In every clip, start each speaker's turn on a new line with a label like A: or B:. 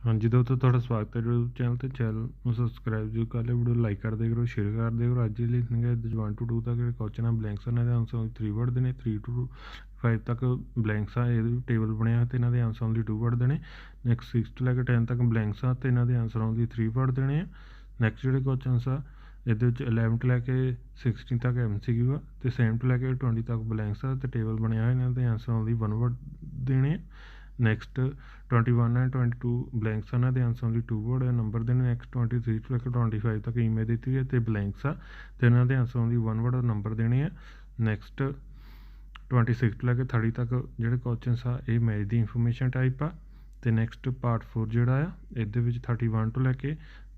A: ਹਾਂਜੀ ਦੋਸਤੋ, ਤੁਹਾਡਾ ਸਵਾਗਤ ਹੈ YouTube ਚੈਨਲ ਤੇ। ਚੈਨਲ ਨੂੰ ਸਬਸਕ੍ਰਾਈਬ ਜ਼ਰੂਰ ਕਰ ਲਿਓ, ਵੀਡੀਓ ਲਾਈਕ ਕਰਦੇ ਕਰੋ, ਸ਼ੇਅਰ ਕਰਦੇ ਕਰੋ। ਅੱਜ ਦੀ ਲਿਖਣਗੇ 1 to 2 ਤੱਕ ਜਿਹੜੇ ਕੁਐਸਚਨ ਆ ਬਲੈਂਕਸ ਨੇ, ਇਹਦੇ ਆਨਸਰ 3 ਵਰਡ ਦੇ ਨੇ। 3 to 5 ਤੱਕ ਬਲੈਂਕਸ ਆ, ਇਹਦੇ ਟੇਬਲ ਬਣਿਆ ਤੇ ਇਹਨਾਂ ਦੇ ਆਨਸਰ ਓਨਲੀ 2 ਵਰਡ ਦੇਣੇ। ਨੈਕਸਟ 6 ਤੋਂ ਲੈ ਕੇ 10 ਤੱਕ ਬਲੈਂਕਸ ਆ ਤੇ ਇਹਨਾਂ ਦੇ ਆਨਸਰ ਓਨਲੀ 3 ਵਰਡ ਦੇਣੇ ਆ। ਨੈਕਸਟ ਜਿਹੜੇ ਕੁਐਸਚਨਸ ਆ ਇਹਦੇ ਵਿੱਚ 11 ਤੋਂ ਲੈ ਕੇ 16 ਤੱਕ MCQ ਆ ਤੇ 7 ਤੋਂ ਲੈ ਕੇ 20 ਤੱਕ ਬਲੈਂਕਸ ਆ ਤੇ ਟੇਬਲ ਬਣਿਆ ਹੋਇਆ, ਇਹਨਾਂ ਦੇ ਆਨਸਰ ਓਨਲੀ 1 ਵਰਡ ਦੇਣੇ ਆ। ਨੈਕਸਟ 21 ਐਂਡ 22 ਬਲੈਂਕਸ ਇਹਨਾਂ ਦੇ ਆਨਸਰ ਓਨਲੀ 2 ਵਰਡ ਨੰਬਰ ਦੇ ਨੇ। ਨੈਕਸਟ 23 ਤੋਂ ਲੈ ਕੇ 25 ਤੱਕ ਈਮੇਲ ਦਿੱਤੀ ਹੈ ਤੇ ਬਲੈਂਕਸ ਆ ਤੇ ਇਹਨਾਂ ਦੇ ਆਨਸਰ ਓਨਲੀ 1 ਵਰਡ ਨੰਬਰ ਦੇਣੇ ਆ। ਨੈਕਸਟ 26 ਤੋਂ ਲੈ ਕੇ 30 ਤੱਕ ਜਿਹੜੇ ਕੁਐਸਚਨਸ ਆ ਇਹ ਮੈਚ ਦੀ ਇਨਫੋਰਮੇਸ਼ਨ ਟਾਈਪ ਆ ਤੇ ਨੈਕਸਟ ਪਾਰਟ 4 ਜਿਹੜਾ ਆ ਇਹਦੇ ਵਿੱਚ 31 ਤੋਂ ਲੈ ਕੇ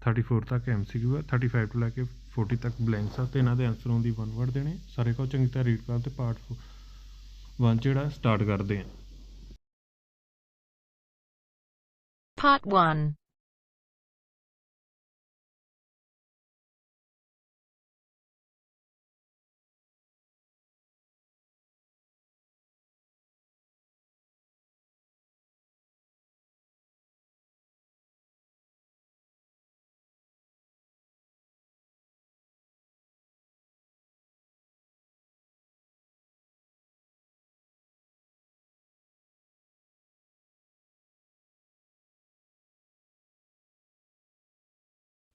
A: 34 ਤੱਕ MCQ ਆ। 35 ਤੋਂ ਲੈ ਕੇ 40 ਤੱਕ ਬਲੈਂਕਸ ਆ ਤੇ ਇਹਨਾਂ ਦੇ ਆਨਸਰ ਓਨਲੀ 1 ਵਰਡ ਦੇਣੇ। ਸਾਰੇ ਕੁਝ ਚੰਗੀ ਤਰ੍ਹਾਂ ਰੀਡ ਕਰ ਤੇ ਪਾਰਟ 1 ਜਿਹੜਾ ਸਟਾਰਟ ਕਰਦੇ ਆ।
B: Part 1.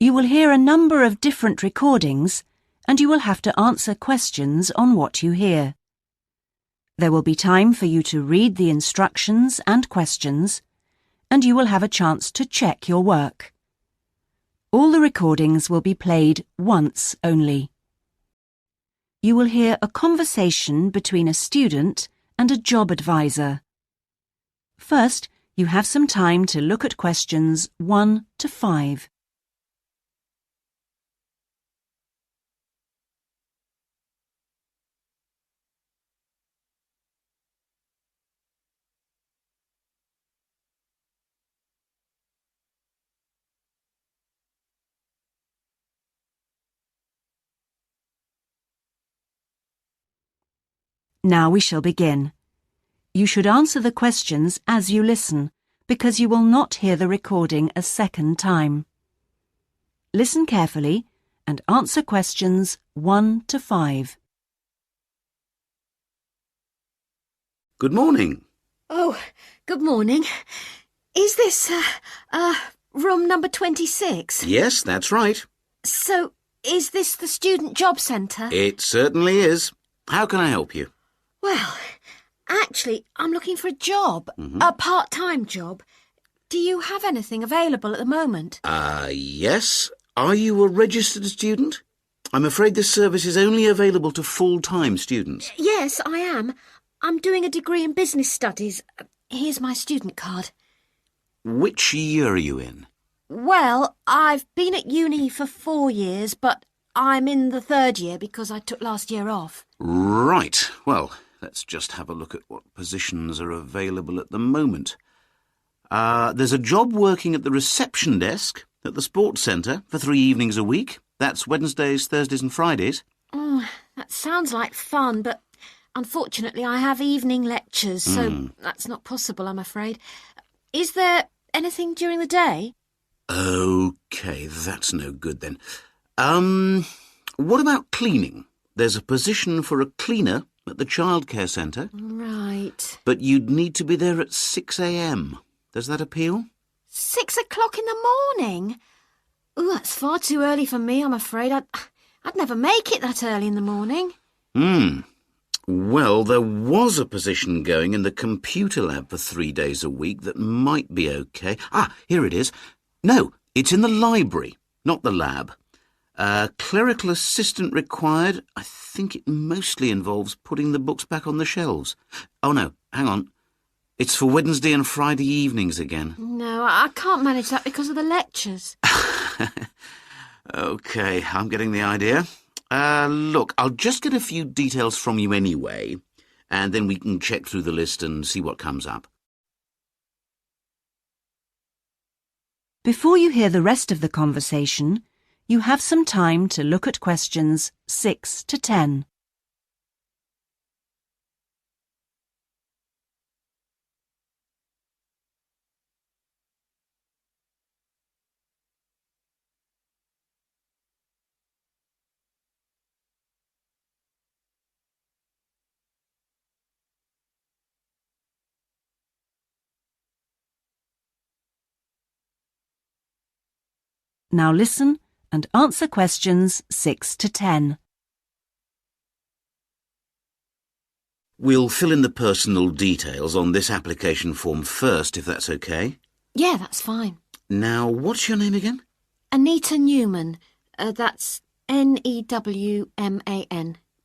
C: You will hear a number of different recordings, and you will have to answer questions on what you hear. There will be time for you to read the instructions and questions, and you will have a chance to check your work. All the recordings will be played once only. You will hear a conversation between a student and a job advisor. First, you have some time to look at questions 1 to 5. Now we shall begin. You should answer the questions as you listen, because you will not hear the recording a second time. Listen carefully and answer questions 1 to 5.
D: Good morning.
B: Oh, good morning. Is this, room number 26?
D: Yes, that's right.
B: So, is this the Student Job Centre?
D: It certainly is. How can I help you?
B: Well, actually, I'm looking for a job, a part-time job. Do you have anything available at the moment?
D: Yes. Are you a registered student? I'm afraid this service is only available to full-time students.
B: Yes, I am. I'm doing a degree in business studies. Here's my student card.
D: Which year are you in?
B: Well, I've been at uni for 4 years, but I'm in the 3rd year because I took last year off.
D: Right. Well, let's just have a look at what positions are available at the moment. There's a job working at the reception desk at the sports centre for 3 evenings a week. That's Wednesdays, Thursdays and Fridays.
B: Oh, that sounds like fun, but unfortunately I have evening lectures, so that's not possible, I'm afraid. Is there anything during the day?
D: OK, that's no good then. What about cleaning? There's a position for a cleaner at the childcare centre.
B: Right.
D: But you'd need to be there at 6 a.m. Does that appeal?
B: 6 o'clock in the morning? Ooh, that's far too early for me, I'm afraid. I'd never make it that early in the morning.
D: Well, there was a position going in the computer lab for 3 days a week that might be OK. Here it is. No, it's in the library, not the lab. Clerical assistant required. I think it mostly involves putting the books back on the shelves. Oh, no, hang on. It's for Wednesday and Friday evenings again.
B: No, I can't manage that because of the lectures.
D: OK, I'm getting the idea. Look, I'll just get a few details from you anyway, and then we can check through the list and see what comes up.
C: Before you hear the rest of the conversation, you have some time to look at questions 6 to 10. Now listen and answer questions 6 to 10.
D: We'll fill in the personal details on this application form first, if that's okay.
B: Yeah, that's fine.
D: Now, what's your name again?
B: Anita Newman. That's Newman.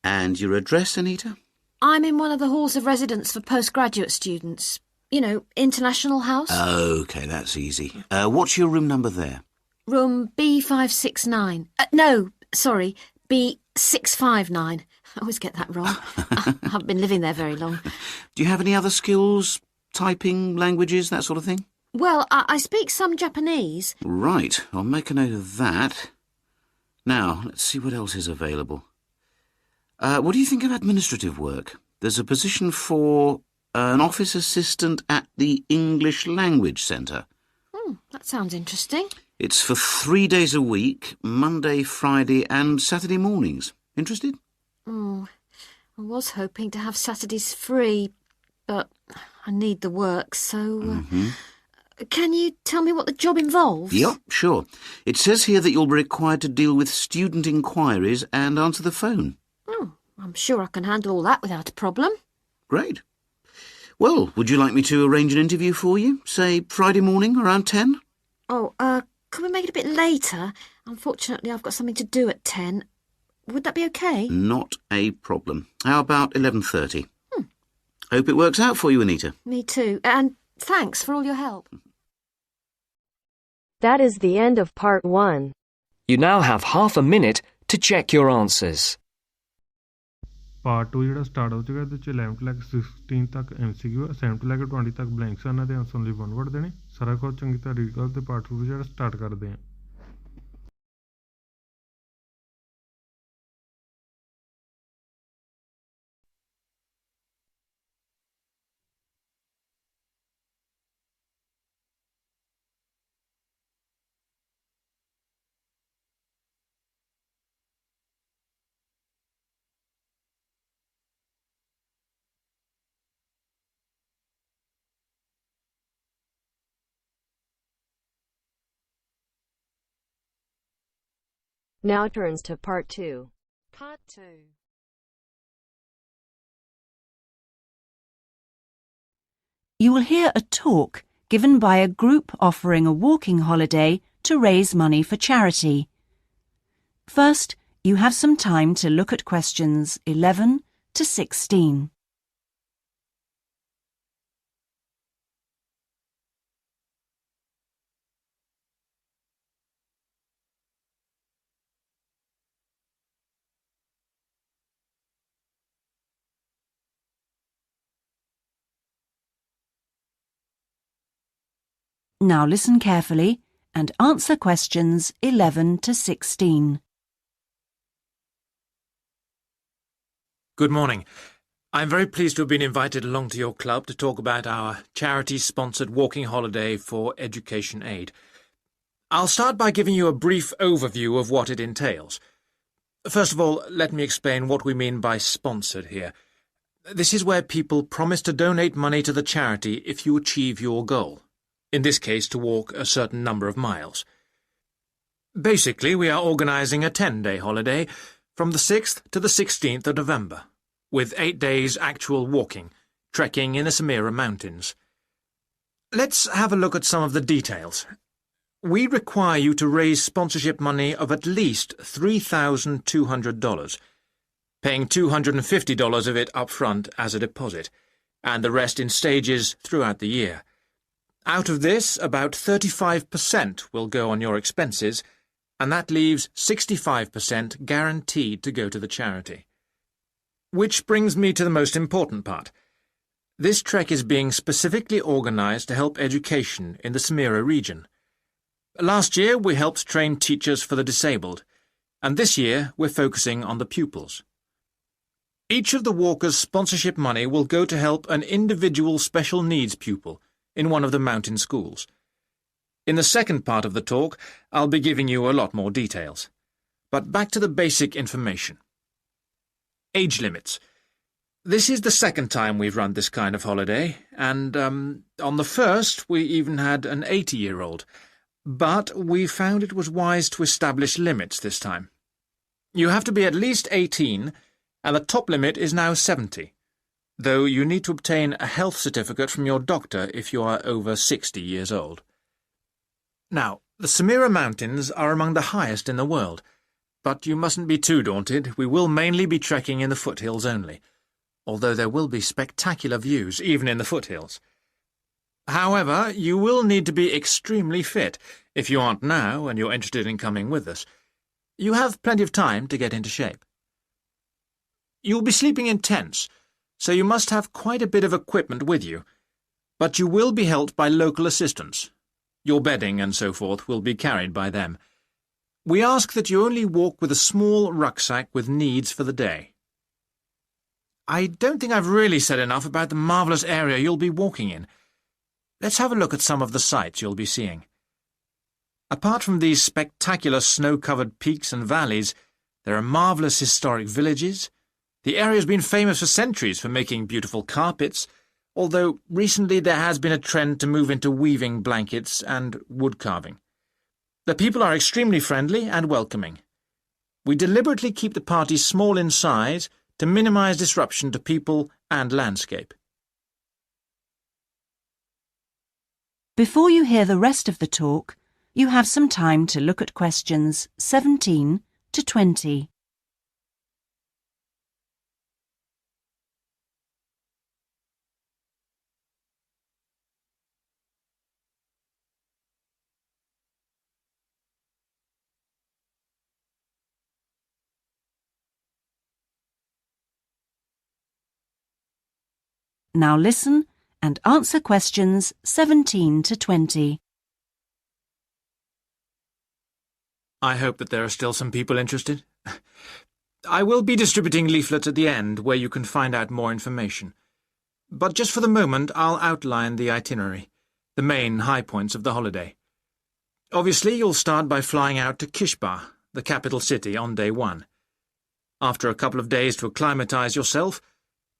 D: And your address, Anita?
B: I'm in one of the halls of residence for postgraduate students. You know, International House.
D: OK, that's easy. What's your room number there?
B: Room B569. No, sorry, B659. I always get that wrong. I haven't been living there very long.
D: Do you have any other skills? Typing, languages, that sort of thing?
B: Well, I speak some Japanese.
D: Right, I'll make a note of that. Now, let's see what else is available. What do you think of administrative work? There's a position for an office assistant at the English Language Centre.
B: That sounds interesting.
D: It's for 3 days a week, Monday, Friday and Saturday mornings. Interested?
B: I was hoping to have Saturdays free, but I need the work, so... Can you tell me what the job involves?
D: Yep, sure. It says here that you'll be required to deal with student inquiries and answer the phone.
B: I'm sure I can handle all that without a problem.
D: Great. Well, would you like me to arrange an interview for you? Say Friday morning around 10?
B: Could we make it a bit later? Unfortunately, I've got something to do at 10. Would that be okay?
D: Not a problem. How about 11:30? Hope it works out for you, Anita.
B: Me too. And thanks for all your help.
E: That is the end of part 1.
F: You now have half a minute to check your answers.
A: Part 2 ਜਿਹੜਾ start ਹੋ ਚੁੱਕਾ ਇਹਦੇ 'ਚ 11 ਤੋਂ ਲੈ ਕੇ 16 ਤੱਕ MCQ 7 ਤੋਂ ਲੈ ਕੇ 20 ਤੱਕ ਬਲੈਂਕਸ ਇਹਨਾਂ ਦੇ ਆਨਸਰ ਲਈ 1 ਵਰਡ ਦੇਣੇ ਸਾਰਾ ਕੁਝ ਚੰਗੀ ਤਰ੍ਹਾਂ ਰੀਡ ਕਰੋ ਤੇ ਪਾਰਟ 2 ਜਿਹੜਾ ਸਟਾਰਟ ਕਰਦੇ ਹਾਂ
E: Now turns to part 2.
B: Part 2.
C: You will hear a talk given by a group offering a walking holiday to raise money for charity. First, you have some time to look at questions 11 to 16. Now listen carefully and answer questions 11 to 16.
G: Good morning. I'm very pleased to have been invited along to your club to talk about our charity-sponsored walking holiday for education aid. I'll start by giving you a brief overview of what it entails. First of all, let me explain what we mean by sponsored here. This is where people promise to donate money to the charity if you achieve your goal. In this case, to walk a certain number of miles. Basically, we are organising a 10-day holiday from the 6th to the 16th of November, with 8 days actual walking, trekking in the Samira Mountains. Let's have a look at some of the details. We require you to raise sponsorship money of at least $3,200, paying $250 of it up front as a deposit, and the rest in stages throughout the year. Out of this, about 35% will go on your expenses, and that leaves 65% guaranteed to go to the charity. Which brings me to the most important part. This trek is being specifically organised to help education in the Samira region. Last year, we helped train teachers for the disabled, and this year we're focusing on the pupils. Each of the walkers' sponsorship money will go to help an individual special needs pupil in one of the mountain schools. In the second part of the talk, I'll be giving you a lot more details. But back to the basic information. Age limits. This is the second time we've run this kind of holiday, and on the first we even had an 80-year-old. But we found it was wise to establish limits this time. You have to be at least 18, and the top limit is now 70, though you need to obtain a health certificate from your doctor if you are over 60 years old. Now, the Samira Mountains are among the highest in the world, but you mustn't be too daunted. We will mainly be trekking in the foothills only, although there will be spectacular views even in the foothills. However, you will need to be extremely fit if you aren't now and you're interested in coming with us. You have plenty of time to get into shape. You'll be sleeping in tents, so you must have quite a bit of equipment with you, but you will be helped by local assistants. Your bedding and so forth will be carried by them. We ask that you only walk with a small rucksack with needs for the day. I don't think I've really said enough about the marvellous area you'll be walking in. Let's have a look at some of the sights you'll be seeing. Apart from these spectacular snow-covered peaks and valleys, there are marvellous historic villages. The area has been famous for centuries for making beautiful carpets, although recently there has been a trend to move into weaving blankets and wood carving. The people are extremely friendly and welcoming. We deliberately keep the party small in size to minimise disruption to people and landscape.
C: Before you hear the rest of the talk, you have some time to look at questions 17 to 20. Now listen and answer questions 17 to 20.
G: I hope that there are still some people interested. I will be distributing leaflets at the end where you can find out more information. But just for the moment, I'll outline the itinerary, the main high points of the holiday. Obviously, you'll start by flying out to Kishbar, the capital city, on day 1. After a couple of days to acclimatise yourself,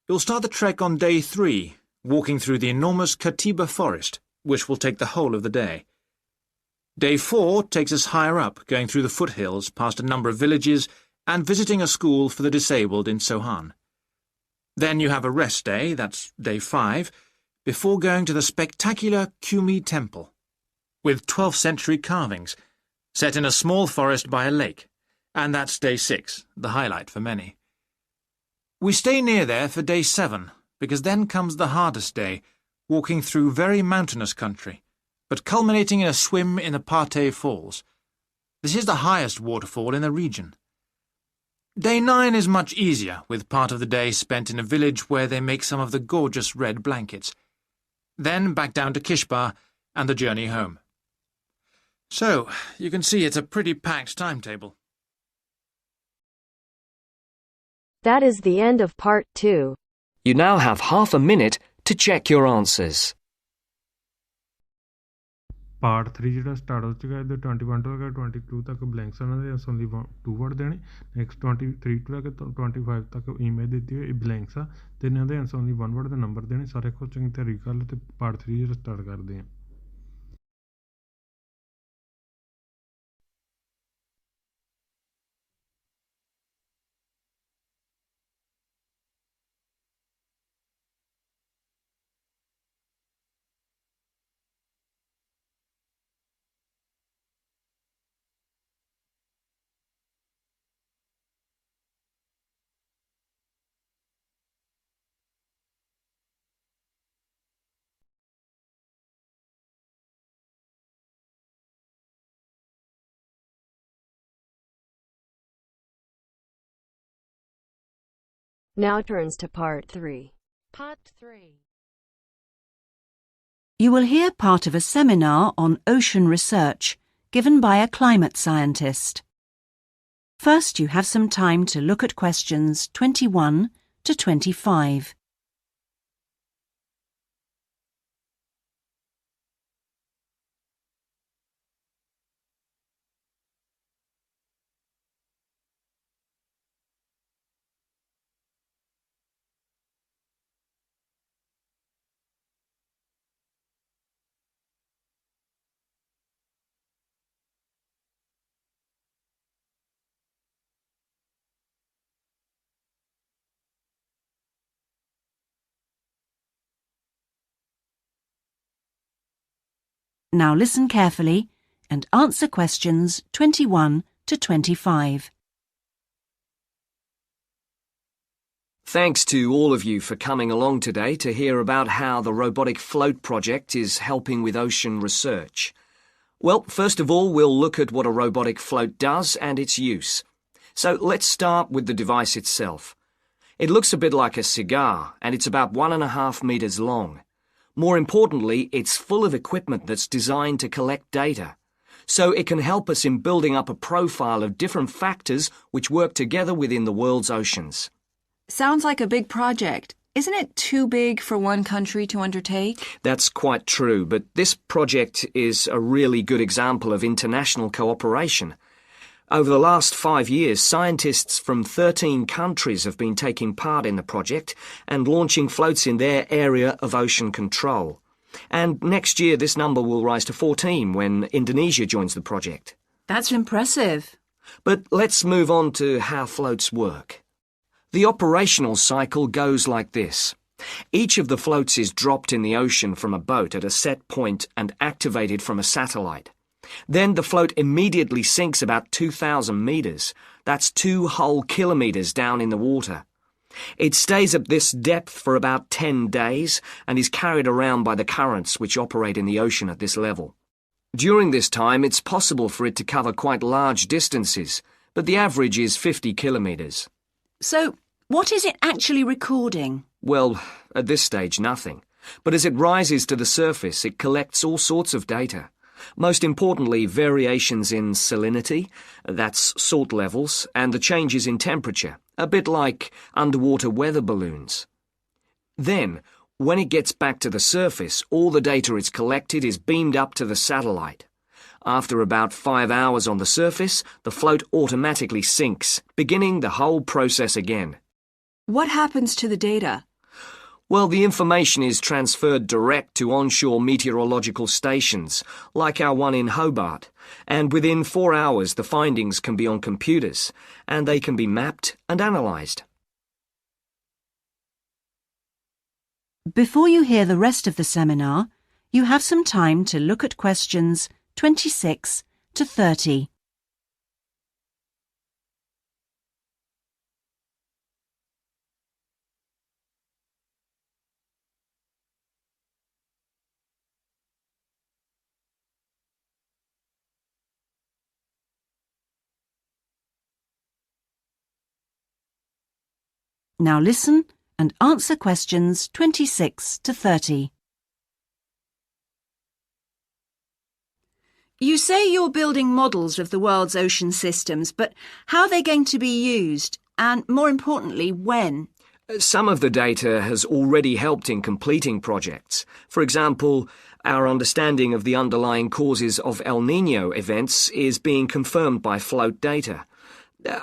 G: you'll start the trek on day 3, walking through the enormous Katiba forest, which will take the whole of the day. Day 4 takes us higher up, going through the foothills, past a number of villages, and visiting a school for the disabled in Sohan. Then you have a rest day, that's day 5, before going to the spectacular Kumi Temple, with 12th century carvings, set in a small forest by a lake, and that's day 6, the highlight for many. We stay near there for day 7, because then comes the hardest day, walking through very mountainous country, but culminating in a swim in the Pate Falls. This is the highest waterfall in the region. Day 9 is much easier, with part of the day spent in a village where they make some of the gorgeous red blankets. Then back down to Kishbar and the journey home. So, you can see it's a pretty packed timetable.
E: That is the end of part 2.
F: You now have half a minute to check your answers.
A: Part 3 ਜਿਹੜਾ start ਹੋ ਚੁੱਕਾ ਇਹਦੇ 21 ਤੋਂ ਲੈ ਕੇ 22 ਤੱਕ blanks ਉਹਨਾਂ ਦੇ answer ਦੀ 2 word ਦੇਣੇ। ਨੈਕਸਟ 23 ਤੋਂ ਲੈ ਕੇ 25 ਤੱਕ ਈਮੇਲ ਦਿੱਤੀ ਹੋਈ ਬਲੈਂਕਸ ਆ ਤੇ ਇਹਨਾਂ ਦੇ ਆਨਸਰ ਦੀ 1 ਵਰਡ ਦੇ ਨੰਬਰ ਦੇਣੇ। ਸਾਰੇ ਕੁਝ ਚੰਗੀ ਤਰ੍ਹਾਂ ਕਰ ਲਓ ਤੇ ਪਾਰਟ 3 ਜਿਹੜਾ ਸਟਾਰਟ ਕਰਦੇ ਹਾਂ।
E: Now turns to part 3.
B: Part 3.
C: You will hear part of a seminar on ocean research given by a climate scientist. First, you have some time to look at questions 21 to 25. Now listen carefully and answer questions 21 to 25.
F: Thanks to all of you for coming along today to hear about how the robotic float project is helping with ocean research. Well, first of all, we'll look at what a robotic float does and its use. So let's start with the device itself. It looks a bit like a cigar, and it's about 1.5 meters long. More importantly, it's full of equipment that's designed to collect data. So it can help us in building up a profile of different factors which work together within the world's oceans.
H: Sounds like a big project. Isn't it too big for one country to undertake?
F: That's quite true, but this project is a really good example of international cooperation. Over the last 5 years, scientists from 13 countries have been taking part in the project and launching floats in their area of ocean control. And next year this number will rise to 14 when Indonesia joins the project.
H: That's impressive.
F: But let's move on to how floats work. The operational cycle goes like this. Each of the floats is dropped in the ocean from a boat at a set point and activated from a satellite. Then the float immediately sinks about 2,000 meters. That's 2 whole kilometers down in the water. It stays at this depth for about 10 days and is carried around by the currents which operate in the ocean at this level. During this time, it's possible for it to cover quite large distances, but the average is 50 kilometers.
C: So, what is it actually recording?
F: Well, at this stage, nothing. But as it rises to the surface, it collects all sorts of data. Most importantly, variations in salinity, that's salt levels, and the changes in temperature, a bit like underwater weather balloons. Then, when it gets back to the surface, all the data it's collected is beamed up to the satellite. After about 5 hours on the surface, the float automatically sinks, beginning the whole process again.
H: What happens to the data?
F: Well, the information is transferred direct to onshore meteorological stations, like our one in Hobart, and within 4 hours the findings can be on computers, and they can be mapped and analysed.
C: Before you hear the rest of the seminar, you have some time to look at questions 26 to 30. Now listen and answer questions 26 to 30. You say you're building models of the world's ocean systems, but how are they going to be used? And more importantly, when?
F: Some of the data has already helped in completing projects. For example, our understanding of the underlying causes of El Niño events is being confirmed by float data.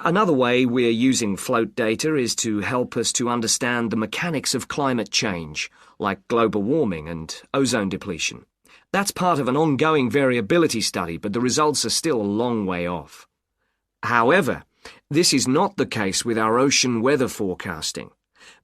F: Another way we're using float data is to help us to understand the mechanics of climate change, like global warming and ozone depletion. That's part of an ongoing variability study, but the results are still a long way off. However, this is not the case with our ocean weather forecasting.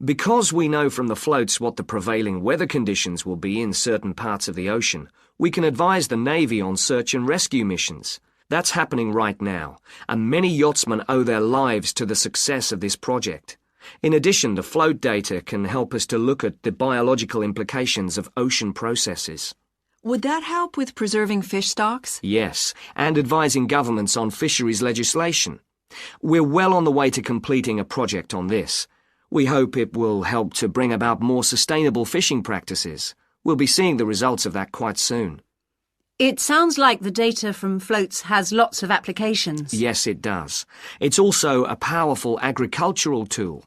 F: Because we know from the floats what the prevailing weather conditions will be in certain parts of the ocean, we can advise the Navy on search and rescue missions. That's happening right now, and many yachtsmen owe their lives to the success of this project. In addition, the float data can help us to look at the biological implications of ocean processes.
H: Would that help with preserving fish stocks?
F: Yes, and advising governments on fisheries legislation. We're well on the way to completing a project on this. We hope it will help to bring about more sustainable fishing practices. We'll be seeing the results of that quite soon.
C: It sounds like the data from floats has lots of applications.
F: Yes, it does. It's also a powerful agricultural tool.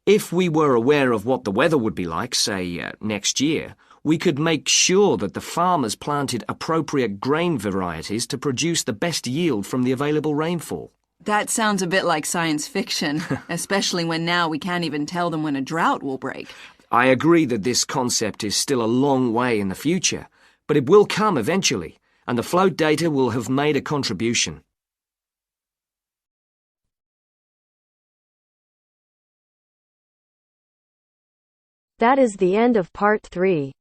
F: If we were aware of what the weather would be like, say, next year, we could make sure that the farmers planted appropriate grain varieties to produce the best yield from the available rainfall.
H: That sounds a bit like science fiction, especially when now we can't even tell them when a drought will break.
F: I agree that this concept is still a long way in the future, but it will come eventually, and the float data will have made a contribution.
E: That is the end of part 3.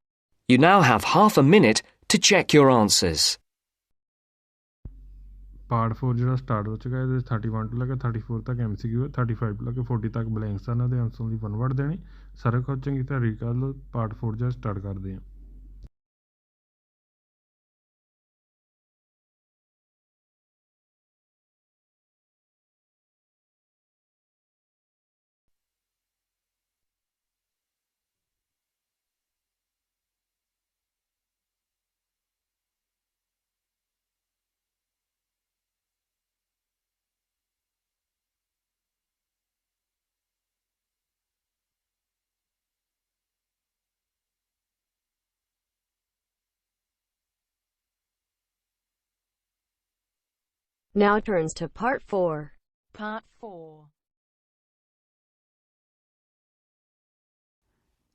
F: You now have half a minute to check your answers.
A: Part 4 ਜਿਹੜਾ start ਹੋ ਚੁੱਕਾ ਹੈ ਇਹਦੇ 31 ਤੋਂ ਲੈ ਕੇ 34 ਤੱਕ MCQ ਹੈ 35 ਤੋਂ ਲੈ ਕੇ 40 ਤੱਕ ਬਲੈਂਕਸ ਹਨ ਦੇ ਆਨਸਰ ਦੀ 1 ਵਰਡ ਦੇਣੀ ਸਾਰਾ ਕੁਝ ਚੰਗੀ ਤਰ੍ਹਾਂ ਰੀਡ ਕਰ ਲਓ ਪਾਰਟ 4 ਜਿਹੜਾ ਸਟਾਰਟ ਕਰਦੇ ਹਾਂ
E: Now turns to Part 4.
I: Part 4.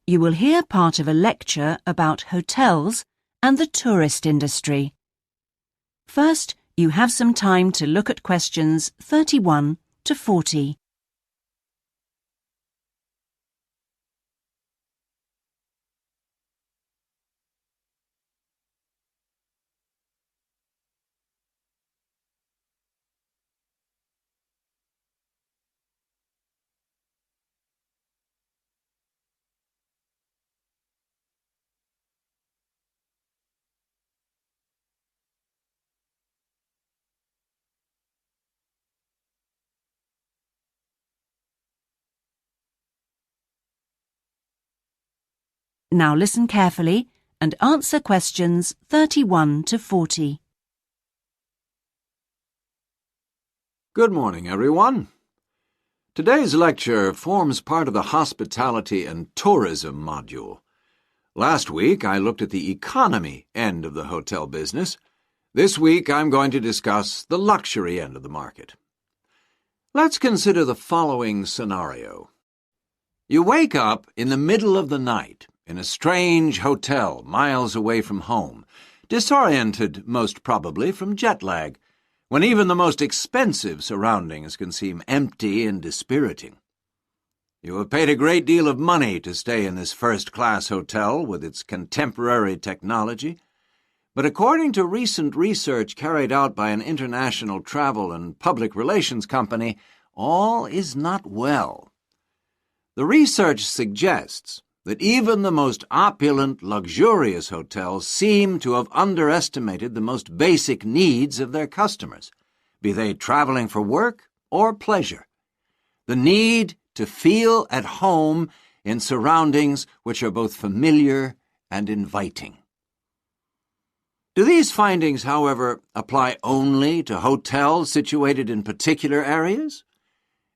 C: You will hear part of a lecture about hotels and the tourist industry. First, you have some time to look at questions 31 to 40. Now listen carefully and answer questions 31 to 40.
J: Good morning, everyone. Today's lecture forms part of the Hospitality and Tourism module. Last week, I looked at the economy end of the hotel business. This week, I'm going to discuss the luxury end of the market. Let's consider the following scenario. You wake up in the middle of the night in a strange hotel miles away from home, disoriented most probably from jet lag, when even the most expensive surroundings can seem empty and dispiriting. You have paid a great deal of money to stay in this first-class hotel with its contemporary technology, but according to recent research carried out by an international travel and public relations company, all is not well. The research suggests that even the most opulent, luxurious hotels seem to have underestimated the most basic needs of their customers, be they traveling for work or pleasure. The need to feel at home in surroundings which are both familiar and inviting. Do these findings, however, apply only to hotels situated in particular areas?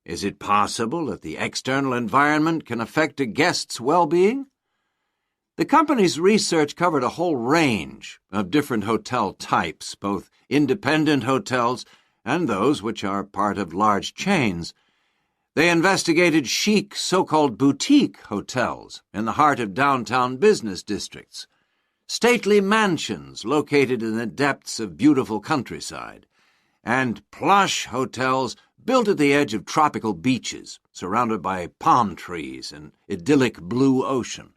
J: Is it possible that the external environment can affect a guest's well-being? The company's research covered a whole range of different hotel types, both independent hotels and those which are part of large chains. They investigated chic so-called boutique hotels in the heart of downtown business districts, stately mansions located in the depths of beautiful countryside, and plush hotels built at the edge of tropical beaches, surrounded by palm trees and idyllic blue ocean.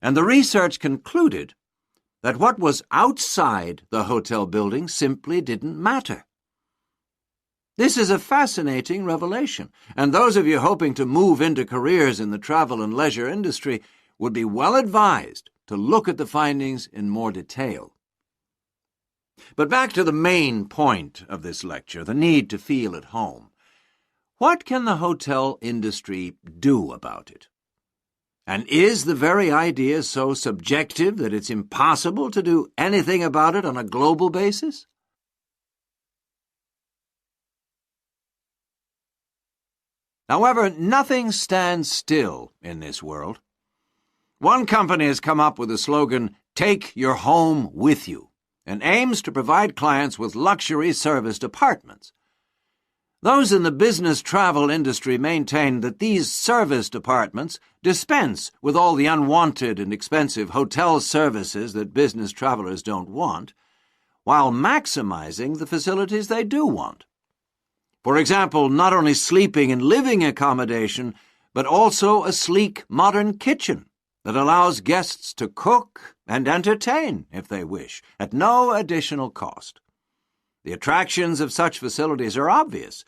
J: And the research concluded that what was outside the hotel building simply didn't matter. This is a fascinating revelation, and those of you hoping to move into careers in the travel and leisure industry would be well advised to look at the findings in more detail. But back to the main point of this lecture, the need to feel at home. What can the hotel industry do about it? And is the very idea so subjective that it's impossible to do anything about it on a global basis? However, nothing stands still in this world. One company has come up with the slogan, "Take your home with you," and aims to provide clients with luxury serviced apartments. Those in the business travel industry maintain that these serviced apartments dispense with all the unwanted and expensive hotel services that business travelers don't want, while maximizing the facilities they do want. For example, not only sleeping and living accommodation, but also a sleek modern kitchen that allows guests to cook and entertain if they wish, at no additional cost. The attractions of such facilities are obvious,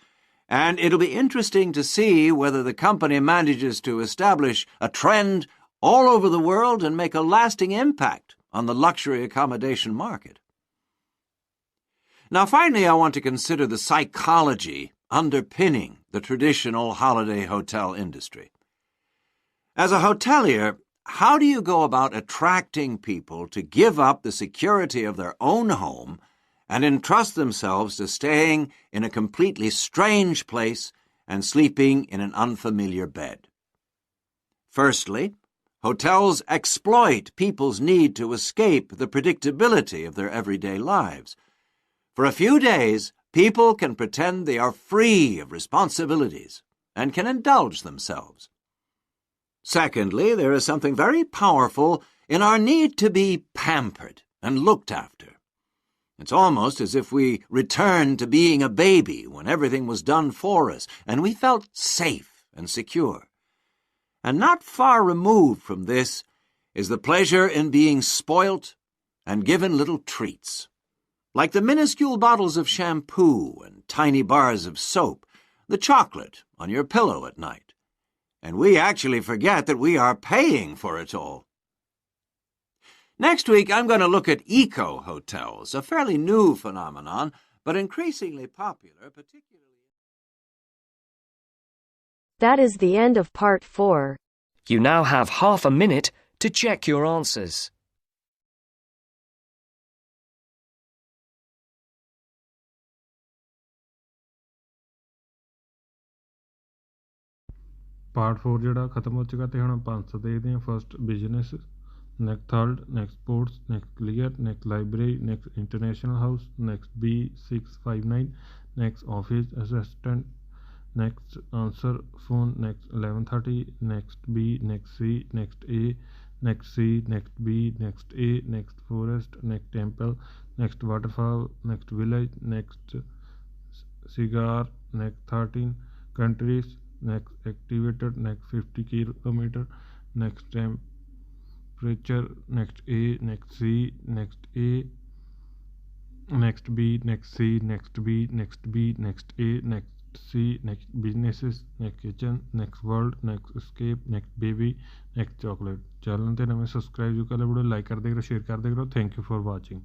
J: and it'll be interesting to see whether the company manages to establish a trend all over the world and make a lasting impact on the luxury accommodation market. Now, finally, I want to consider the psychology underpinning the traditional holiday hotel industry. As a hotelier, how do you go about attracting people to give up the security of their own home and entrust themselves to staying in a completely strange place and sleeping in an unfamiliar bed? Firstly, hotels exploit people's need to escape the predictability of their everyday lives. For a few days, people can pretend they are free of responsibilities and can indulge themselves. Secondly, there is something very powerful in our need to be pampered and looked after. It's almost as if we returned to being a baby when everything was done for us and we felt safe and secure. And not far removed from this is the pleasure in being spoilt and given little treats, like the minuscule bottles of shampoo and tiny bars of soap, the chocolate on your pillow at night. And we actually forget that we are paying for it all. Next week, I'm going to look at eco-hotels, a fairly new phenomenon, but increasingly popular, particularly...
E: That is the end of part 4.
F: You now have half a minute to check your answers.
A: Part 4 ਜਿਹੜਾ ਖਤਮ ਹੋ ਚੁੱਕਾ ਤੇ ਹੁਣ 500 ਦੇਖਦੇ ਹਾਂ। First business, next third, next sports, next clear, next library, next international house, next B659, next office assistant, next answer phone, next 11:30, next B, next C, next A, next C, next B, next A, next forest, next temple, next waterfall, next village, next cigar, next 13 countries, next activated, next 50 kilometer, next temperature, next A, next C, next A, next B, next C, next B, next B, next A, next C, next businesses, next kitchen, next world, next escape, next baby, next chocolate। Channel ते नमें subscribe जो कर ले, video like कर दे करो, share कर दे करो। Thank you for watching.